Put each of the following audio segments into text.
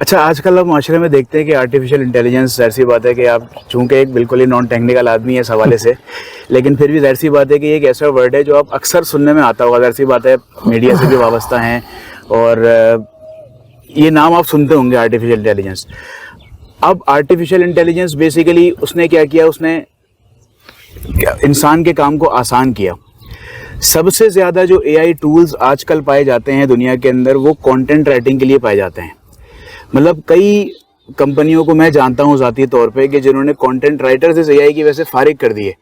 اچھا آج کل ہم معاشرے میں دیکھتے ہیں کہ آرٹیفیشیل انٹیلیجنس، ظاہر سی بات ہے کہ آپ چونکہ ایک بالکل ہی نان ٹیکنیکل آدمی ہے اس حوالے سے، لیکن پھر بھی ظاہر سی بات ہے کہ یہ ایک ایسا ورڈ ہے جو آپ اکثر سننے میں آتا ہوگا، ظاہر سی بات ہے میڈیا سے بھی وابستہ ہیں اور یہ نام آپ سنتے ہوں گے آرٹیفیشیل انٹیلیجنس. اب آرٹیفیشیل انٹیلیجنس بیسیکلی اس نے کیا کیا، اس نے انسان کے کام کو آسان کیا. سب سے زیادہ جو اے آئی ٹولز آج کل پائے جاتے ہیں دنیا کے اندر وہ کانٹینٹ رائٹنگ کے لیے پائے جاتے ہیں. مطلب کئی کمپنیوں کو میں جانتا ہوں ذاتی طور پہ کہ جنہوں نے کانٹینٹ رائٹرز اس اے آئی کی وجہ سے فارغ کر دیے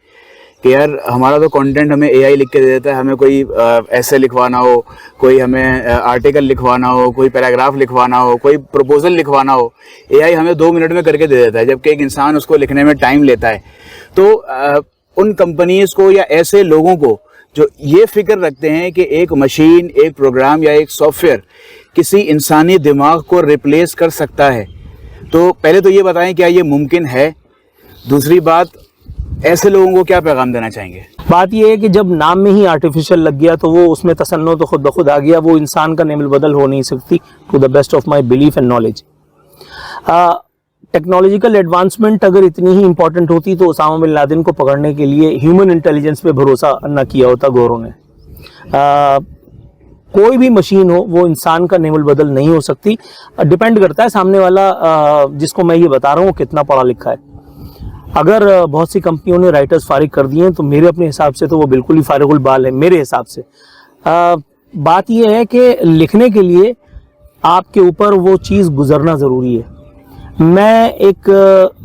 کہ یار ہمارا تو کانٹینٹ ہمیں اے آئی لکھ کے دے دیتا ہے، ہمیں کوئی ایسے لکھوانا ہو، کوئی ہمیں آرٹیکل لکھوانا ہو، کوئی پیراگراف لکھوانا ہو، کوئی پروپوزل لکھوانا ہو، اے آئی ہمیں 2 منٹ میں کر کے دے دیتا ہے، جبکہ ایک انسان اس کو لکھنے میں ٹائم لیتا ہے. تو ان کمپنیز کو یا ایسے لوگوں کو جو یہ فکر رکھتے ہیں کہ ایک مشین، ایک پروگرام یا ایک سافٹ ویئر کسی انسانی دماغ کو ریپلیس کر سکتا ہے، تو پہلے تو یہ بتائیں کیا یہ ممکن ہے؟ دوسری بات، ایسے لوگوں کو کیا پیغام دینا چاہیں گے؟ بات یہ ہے کہ جب نام میں ہی آرٹیفیشل لگ گیا تو وہ اس میں تصنع تو خود بخود آ گیا، وہ انسان کا نعم البدل ہو نہیں سکتی to the best of my belief and knowledge. Technological advancement اگر اتنی ہی امپورٹنٹ ہوتی تو اسامہ بن لادن کو پکڑنے کے لیے ہیومن انٹیلیجنس پہ بھروسہ نہ کیا ہوتا گوروں نے. کوئی بھی مشین ہو وہ انسان کا نعم البدل نہیں ہو سکتی. ڈپینڈ کرتا ہے سامنے والا جس کو میں یہ بتا رہا ہوں وہ کتنا پڑھا لکھا ہے. اگر بہت سی کمپنیوں نے رائٹرز فارغ کر دیے ہیں تو میرے اپنے حساب سے تو وہ بالکل ہی فارغ البال ہے میرے حساب سے. بات یہ ہے کہ لکھنے کے لیے آپ کے اوپر وہ چیز گزرنا ضروری ہے. میں ایک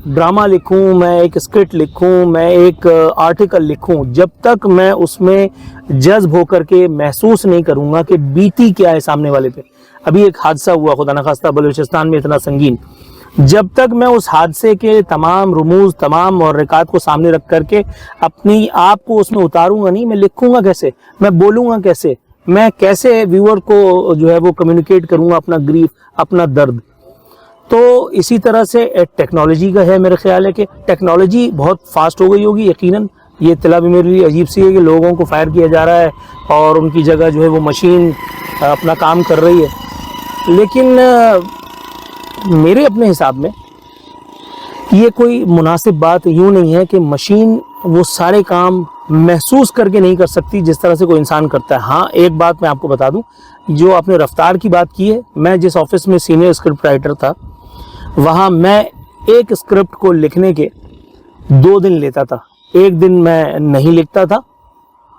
ڈرامہ لکھوں، میں ایک اسکرپٹ لکھوں، میں ایک آرٹیکل لکھوں، جب تک میں اس میں جذب ہو کر کے محسوس نہیں کروں گا کہ بیتی کیا ہے سامنے والے پہ. ابھی ایک حادثہ ہوا خدا نخواستہ بلوچستان میں اتنا سنگین، جب تک میں اس حادثے کے تمام رموز، تمام محرکات کو سامنے رکھ کر کے اپنی آپ کو اس میں اتاروں گا نہیں، میں لکھوں گا کیسے، میں بولوں گا کیسے، میں کیسے ویور کو جو ہے وہ کمیونیکیٹ کروں گا اپنا گریف، اپنا درد. تو اسی طرح سے ٹیکنالوجی کا ہے. میرا خیال ہے کہ ٹیکنالوجی بہت فاسٹ ہو گئی ہوگی یقیناً. یہ اطلاع بھی میرے لیے عجیب سی ہے کہ لوگوں کو فائر کیا جا رہا ہے اور ان کی جگہ جو ہے وہ مشین اپنا کام کر رہی ہے. لیکن میرے اپنے حساب میں یہ کوئی مناسب بات یوں نہیں ہے کہ مشین وہ سارے کام محسوس کر کے نہیں کر سکتی جس طرح سے کوئی انسان کرتا ہے. ہاں ایک بات میں آپ کو بتا دوں، جو آپ نے رفتار کی بات کی ہے، میں جس آفس میں سینئر اسکرپٹ رائٹر تھا وہاں میں ایک اسکرپٹ کو لکھنے کے 2 دن لیتا تھا. ایک دن میں نہیں لکھتا تھا،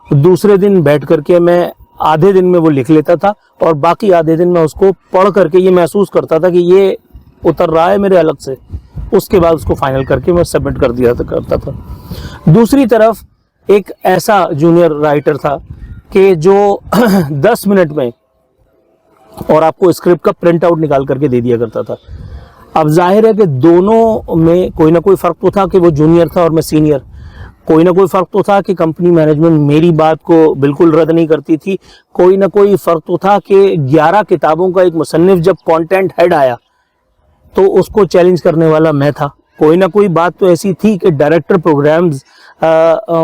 دوسرے دن بیٹھ کر کے میں آدھے دن میں وہ لکھ لیتا تھا اور باقی آدھے دن میں اس کو پڑھ کر کے یہ محسوس کرتا تھا کہ یہ اتر رہا ہے میرے الگ سے. اس کے بعد اس کو فائنل کر کے میں سبمٹ کر دیا کرتا تھا. دوسری طرف ایک ایسا جونیئر رائٹر تھا کہ جو 10 منٹ میں اور آپ کو اسکرپٹ کا پرنٹ آؤٹ نکال کر کے دے دیا کرتا تھا. اب ظاہر ہے کہ دونوں میں کوئی نہ کوئی فرق تو تھا کہ وہ جونیئر تھا اور میں سینئر. کوئی نہ کوئی فرق تو تھا کہ کمپنی مینجمنٹ میری بات کو بالکل رد نہیں کرتی تھی. کوئی نہ کوئی فرق تو تھا کہ 11 کتابوں کا ایک مصنف جب کانٹینٹ ہیڈ آیا تو اس کو چیلنج کرنے والا میں تھا. کوئی نہ کوئی بات تو ایسی تھی کہ ڈائریکٹر پروگرامز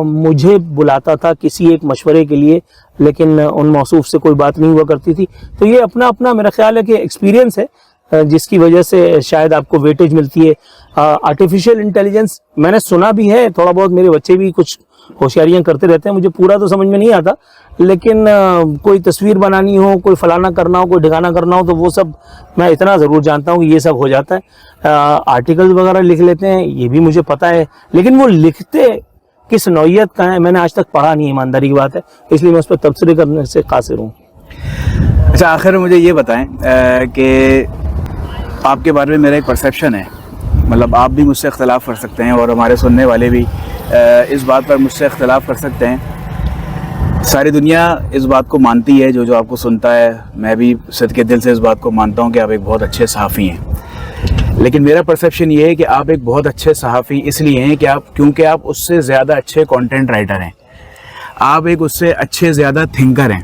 مجھے بلاتا تھا کسی ایک مشورے کے لیے، لیکن ان موصوف سے کوئی بات نہیں ہوا کرتی تھی. تو یہ اپنا اپنا میرا خیال ہے کہ ایکسپیرینس ہے جس کی وجہ سے شاید آپ کو ویٹیج ملتی ہے. آرٹیفیشیل انٹیلیجنس میں نے سنا بھی ہے تھوڑا بہت، میرے بچے بھی کچھ ہوشیاریاں کرتے رہتے ہیں، مجھے پورا تو سمجھ میں نہیں آتا، لیکن کوئی تصویر بنانی ہو، کوئی فلانا کرنا ہو، کوئی ڈھکانا کرنا ہو تو وہ سب میں اتنا ضرور جانتا ہوں کہ یہ سب ہو جاتا ہے. آرٹیکلز وغیرہ لکھ لیتے ہیں یہ بھی مجھے پتا ہے، لیکن وہ لکھتے کس نوعیت کا ہے میں نے آج تک پڑھا نہیں، ایمانداری کی بات ہے، اس لیے میں اس پہ تبصرے کرنے سے قاصر ہوں. اچھا آخر میں مجھے یہ بتائیں کہ آپ کے بارے میں میرا ایک پرسیپشن ہے، مطلب آپ بھی مجھ سے اختلاف کر سکتے ہیں اور ہمارے سننے والے بھی اس بات پر مجھ سے اختلاف کر سکتے ہیں. ساری دنیا اس بات کو مانتی ہے، جو آپ کو سنتا ہے، میں بھی صدقے دل سے اس بات کو مانتا ہوں کہ آپ ایک بہت اچھے صحافی ہیں. لیکن میرا پرسیپشن یہ ہے کہ آپ ایک بہت اچھے صحافی اس لیے ہیں کہ کیونکہ آپ اس سے زیادہ اچھے کانٹینٹ رائٹر ہیں، آپ ایک اس سے اچھے زیادہ تھنکر ہیں.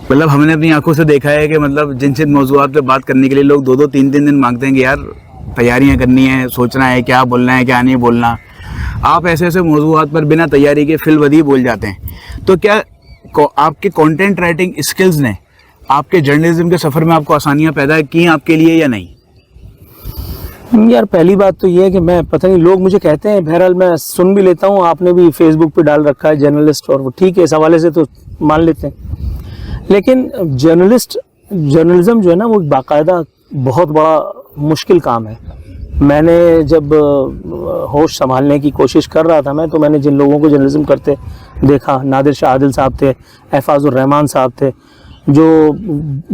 مطلب ہم نے اپنی آنکھوں سے دیکھا ہے کہ مطلب جن موضوعات پہ بات کرنے کے لیے لوگ 2-2 3-3 دن مانگتے ہیں کہ یار تیاریاں کرنی ہے، سوچنا ہے کیا بولنا ہے کیا نہیں بولنا، آپ ایسے ایسے موضوعات پر بنا تیاری کے فی الودیع بول جاتے ہیں. تو کیا آپ کے کانٹینٹ رائٹنگ اسکلز نے آپ کے جرنلزم کے سفر میں آپ کو آسانیاں پیدا کی آپ کے لیے یا نہیں؟ یار پہلی بات تو یہ ہے کہ میں پتہ نہیں، لوگ مجھے کہتے ہیں، بہرحال میں سن بھی لیتا ہوں، آپ نے بھی فیس بک پہ ڈال رکھا ہے جرنلسٹ، اور وہ ٹھیک ہے، اس حوالے سے تو مان لیتے ہیں، لیکن جرنلزم جو ہے نا وہ باقاعدہ بہت بڑا مشکل کام ہے. میں نے جب ہوش سنبھالنے کی کوشش کر رہا تھا تو میں نے جن لوگوں کو جرنلزم کرتے دیکھا، نادر شاہ عادل صاحب تھے، احفاظ الرحمان صاحب تھے، جو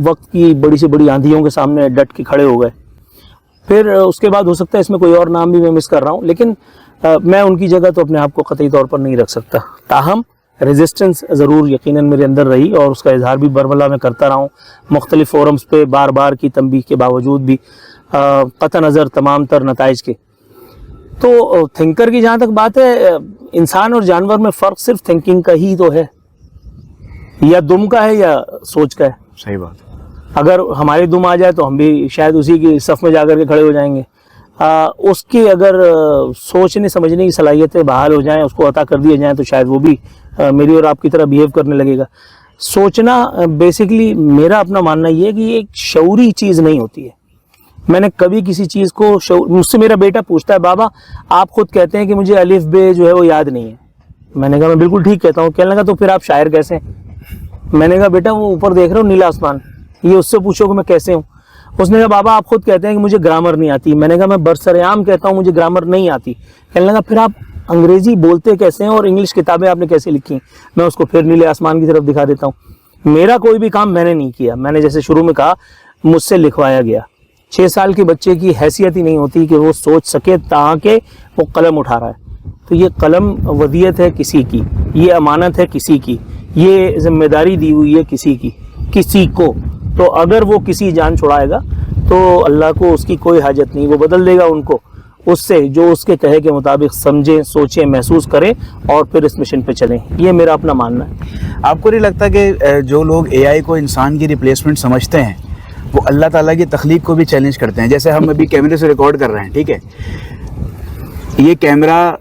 وقت کی بڑی سے بڑی آندھیوں کے سامنے ڈٹ کے کھڑے ہو گئے. پھر اس کے بعد ہو سکتا ہے اس میں کوئی اور نام بھی میں مس کر رہا ہوں، لیکن میں ان کی جگہ تو اپنے آپ کو قطعی طور پر نہیں رکھ سکتا. تاہم ریزسٹنس ضرور یقیناً میرے اندر رہی، اور اس کا اظہار بھی برملا میں کرتا رہا ہوں مختلف فورمز پہ، بار بار کی تنبیہ کے باوجود بھی، قطع نظر تمام تر نتائج کے. تو تھنکر کی جہاں تک بات ہے، انسان اور جانور میں فرق صرف تھنکنگ کا ہی تو ہے، یا دم کا ہے یا سوچ کا ہے. صحیح بات. اگر ہماری دم آ جائے تو ہم بھی شاید اسی کی صف میں جا کر کے کھڑے ہو جائیں گے. اس کی اگر سوچنے سمجھنے کی صلاحیتیں بحال ہو جائیں، اس کو عطا کر دیے جائیں، تو شاید وہ بھی میری اور آپ کی طرح بیہیو کرنے لگے گا. سوچنا بیسیکلی میرا اپنا ماننا یہ ہے کہ یہ ایک شعوری چیز نہیں ہوتی ہے. میں نے کبھی کسی چیز کو مجھ سے میرا بیٹا پوچھتا ہے، بابا آپ خود کہتے ہیں کہ مجھے الف بے جو ہے وہ یاد نہیں ہے. میں نے کہا میں بالکل ٹھیک کہتا ہوں. کہنے لگا تو پھر آپ شاعر کیسے ہیں؟ میں نے کہا بیٹا وہ اوپر دیکھ رہے ہو نیلا آسمان، یہ اس سے پوچھو کہ میں کیسے ہوں. اس نے کہا بابا آپ خود کہتے ہیں کہ مجھے گرامر نہیں آتی. میں نے کہا میں برسرعام کہتا ہوں مجھے گرامر نہیں آتی. کہنے لگا پھر آپ انگریزی بولتے کیسے ہیں اور انگلش کتابیں آپ نے کیسے لکھی ہیں؟ میں اس کو پھر نیلے آسمان کی طرف دکھا دیتا ہوں. میرا کوئی بھی کام میں نے نہیں کیا. میں نے جیسے شروع میں کہا مجھ سے لکھوایا گیا. 6 سال کے بچے کی حیثیت ہی نہیں ہوتی کہ وہ سوچ سکے تاکہ وہ قلم اٹھا رہا ہے. تو یہ قلم ودیت ہے کسی کی، یہ امانت ہے کسی کی، یہ ذمہ داری دی ہوئی ہے کسی کو. تو اگر وہ کسی جان چھڑائے گا تو اللہ کو اس کی کوئی حاجت نہیں، وہ بدل دے گا ان کو اس سے جو اس کے کہے کے مطابق سمجھیں، سوچیں، محسوس کریں اور پھر اس مشن پہ چلیں. یہ میرا اپنا ماننا ہے. آپ کو نہیں لگتا کہ جو لوگ اے آئی کو انسان کی ریپلیسمنٹ سمجھتے ہیں وہ اللہ تعالیٰ کی تخلیق کو بھی چیلنج کرتے ہیں؟ جیسے ہم ابھی کیمرے سے ریکارڈ کر رہے ہیں، ٹھیک ہے، یہ کیمرہ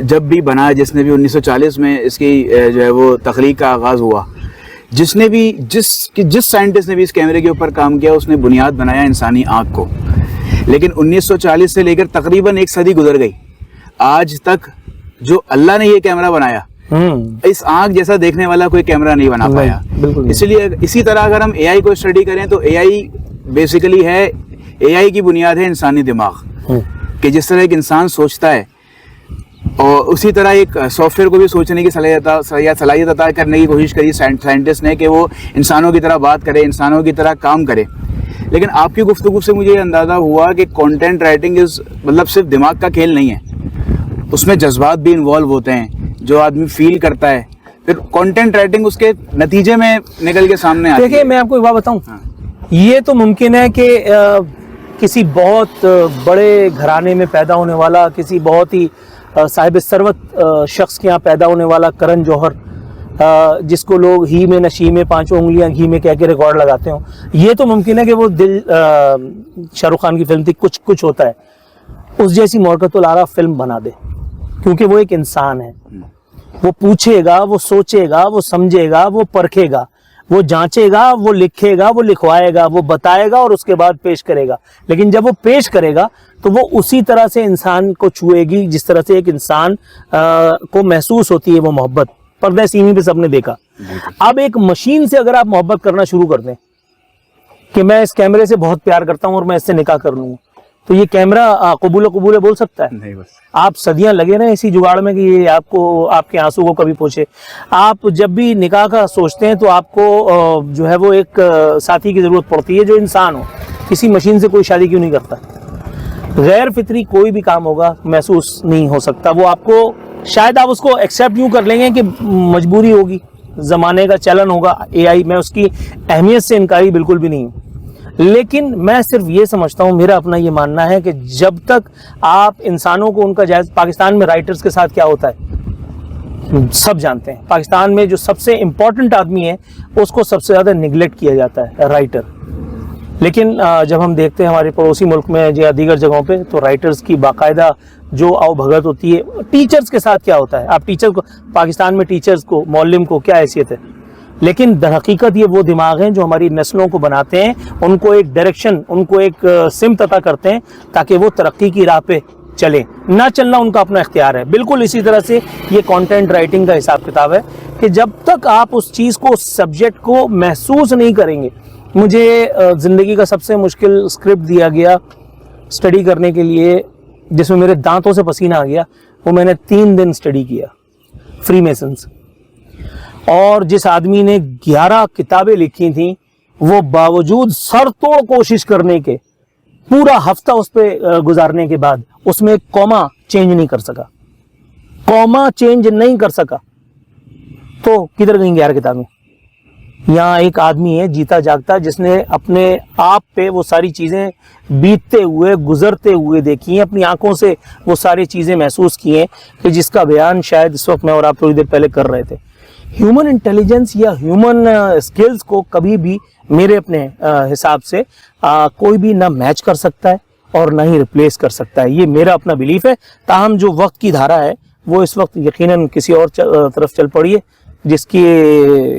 جب بھی بنا، جس نے بھی 1940 میں اس کی جو ہے وہ تخلیق کا آغاز ہوا، جس نے بھی جس سائنٹسٹ نے بھی اس کیمرے کے اوپر کام کیا، اس نے بنیاد بنایا انسانی آنکھ کو. لیکن 1940 سے لے کر تقریباً 1 صدی گزر گئی، آج تک جو اللہ نے یہ کیمرہ بنایا اس آنکھ جیسا دیکھنے والا کوئی کیمرہ نہیں بنا پایا. اس لیے اسی طرح اگر ہم اے آئی کو اسٹڈی کریں تو اے آئی بیسیکلی ہے، اے آئی کی بنیاد ہے انسانی دماغ، کہ جس طرح ایک انسان سوچتا ہے، اور اسی طرح ایک سافٹ ویئر کو بھی سوچنے کی صلاحیت عطا کرنے کی کوشش کری سائنٹسٹ نے کہ وہ انسانوں کی طرح بات کرے، انسانوں کی طرح کام کرے. لیکن آپ کی گفتگو سے مجھے یہ اندازہ ہوا کہ کانٹینٹ رائٹنگ مطلب صرف دماغ کا کھیل نہیں ہے، اس میں جذبات بھی انوالو ہوتے ہیں، جو آدمی فیل کرتا ہے، پھر کانٹینٹ رائٹنگ اس کے نتیجے میں نکل کے سامنے آتی ہے. دیکھیں میں آپ کو ایک بات بتاؤں، یہ تو ممکن ہے کہ کسی بہت بڑے گھرانے میں پیدا ہونے والا، کسی بہت ہی صاحب ثروت شخص کے یہاں پیدا ہونے والا کرن جوہر، جس کو لوگ ہی میں نشی میں 5 انگلیاں گھی میں کہہ کے ریکارڈ لگاتے ہوں، یہ تو ممکن ہے کہ وہ دل شاہ رخ خان کی فلم تھی کچھ ہوتا ہے، اس جیسی مورکت العرا فلم بنا دے، کیونکہ وہ ایک انسان ہے. وہ پوچھے گا، وہ سوچے گا، وہ سمجھے گا، وہ پرکھے گا، وہ جانچے گا، وہ لکھے گا، وہ لکھوائے گا، وہ بتائے گا اور اس کے بعد پیش کرے گا. لیکن جب وہ پیش کرے گا تو وہ اسی طرح سے انسان کو چھوئے گی جس طرح سے ایک انسان کو محسوس ہوتی ہے وہ محبت. پردہ سیمی پہ سب نے دیکھا. اب ایک مشین سے اگر آپ محبت کرنا شروع کر دیں کہ میں اس کیمرے سے بہت پیار کرتا ہوں اور میں اس سے نکاح کر لوں گا، تو یہ کیمرہ قبول بول سکتا ہے؟ نہیں. بس آپ صدیاں لگے رہے اسی جگاڑ میں کہ یہ آپ کے آنسو کو کبھی پوچھے. آپ جب بھی نکاح کا سوچتے ہیں تو آپ کو جو ہے وہ ایک ساتھی کی ضرورت پڑتی ہے جو انسان ہو. کسی مشین سے کوئی شادی کیوں نہیں کرتا؟ غیر فطری کوئی بھی کام ہوگا محسوس نہیں ہو سکتا. وہ آپ کو شاید آپ اس کو ایکسیپٹ یوں کر لیں گے کہ مجبوری ہوگی، زمانے کا چلن ہوگا اے آئی. میں اس کی اہمیت سے انکاری بالکل بھی نہیں ہوں، لیکن میں صرف یہ سمجھتا ہوں، میرا اپنا یہ ماننا ہے کہ جب تک آپ انسانوں کو ان کا جائز، پاکستان میں رائٹرز کے ساتھ کیا ہوتا ہے سب جانتے ہیں. پاکستان میں جو سب سے امپورٹنٹ آدمی ہے اس کو سب سے زیادہ نگلیکٹ کیا جاتا ہے، رائٹر. لیکن جب ہم دیکھتے ہیں ہمارے پڑوسی ملک میں یا دیگر جگہوں پہ تو رائٹرز کی باقاعدہ جو آؤ بھگت ہوتی ہے. ٹیچرز کے ساتھ کیا ہوتا ہے؟ آپ ٹیچر کو، پاکستان میں ٹیچرز کو، معلم کو کیا حیثیت ہے؟ لیکن در حقیقت یہ وہ دماغ ہیں جو ہماری نسلوں کو بناتے ہیں, ان کو ایک ڈائریکشن, ان کو ایک سمت عطا کرتے ہیں تاکہ وہ ترقی کی راہ پہ چلیں. نہ چلنا ان کا اپنا اختیار ہے. بالکل اسی طرح سے یہ کانٹینٹ رائٹنگ کا حساب کتاب ہے کہ جب تک آپ اس چیز کو, اس سبجیکٹ کو محسوس نہیں کریں گے. مجھے زندگی کا سب سے مشکل اسکرپٹ دیا گیا اسٹڈی کرنے کے لیے, جس میں میرے دانتوں سے پسینہ آ گیا, وہ میں نے 3 دن اسٹڈی کیا, فری میسنز. اور جس آدمی نے 11 کتابیں لکھی تھیں, وہ باوجود سر توڑ کوشش کرنے کے پورا ہفتہ اس پہ گزارنے کے بعد اس میں ایک کوما چینج نہیں کر سکا, کوما چینج نہیں کر سکا. تو کدھر گئیں 11 کتابیں؟ یہاں ایک آدمی ہے جیتا جاگتا, جس نے اپنے آپ پہ وہ ساری چیزیں بیتتے ہوئے, گزرتے ہوئے دیکھی ہیں, اپنی آنکھوں سے وہ ساری چیزیں محسوس کی ہیں, کہ جس کا بیان شاید اس وقت میں اور آپ تھوڑی دیر پہلے کر رہے تھے. ہیومن انٹیلیجنس یا ہیومن اسکلز کو کبھی بھی میرے اپنے حساب سے کوئی بھی نہ میچ کر سکتا ہے اور نہ ہی ریپلیس کر سکتا ہے. یہ میرا اپنا بلیف ہے. تاہم جو وقت کی دھارا ہے وہ اس وقت یقیناً کسی اور طرف چل پڑی ہے, جس کی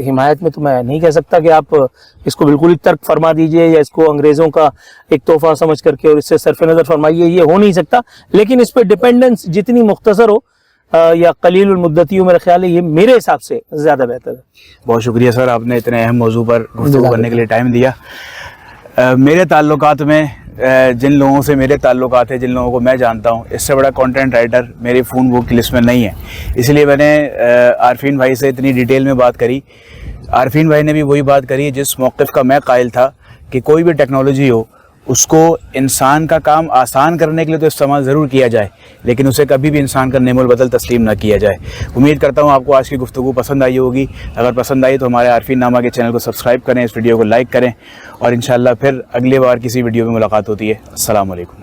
حمایت میں تو میں نہیں کہہ سکتا کہ آپ اس کو بالکل ہی ترک فرما دیجئے یا اس کو انگریزوں کا ایک تحفہ سمجھ کر کے اور اس سے صرف نظر فرمائیے, یہ ہو نہیں سکتا. لیکن اس پہ ڈیپینڈنس جتنی مختصر ہو یا قلیل المدتی ہو, میرا خیال ہے یہ میرے حساب سے زیادہ بہتر ہے. بہت شکریہ سر, آپ نے اتنے اہم موضوع پر گفتگو کرنے کے لیے ٹائم دیا. میرے تعلقات میں جن لوگوں سے میرے تعلقات ہیں, جن لوگوں کو میں جانتا ہوں, اس سے بڑا کنٹینٹ رائٹر میری فون بک کی لسٹ میں نہیں ہے. اس لیے میں نے عارفین بھائی سے اتنی ڈیٹیل میں بات کری. عارفین بھائی نے بھی وہی بات کری جس موقف کا میں قائل تھا کہ کوئی بھی ٹیکنالوجی ہو, اس کو انسان کا کام آسان کرنے کے لیے تو استعمال ضرور کیا جائے, لیکن اسے کبھی بھی انسان کا نعم البدل تسلیم نہ کیا جائے. امید کرتا ہوں آپ کو آج کی گفتگو پسند آئی ہوگی. اگر پسند آئی تو ہمارے عارفین نامہ کے چینل کو سبسکرائب کریں, اس ویڈیو کو لائک کریں, اور انشاءاللہ پھر اگلی بار کسی ویڈیو میں ملاقات ہوتی ہے. السلام علیکم.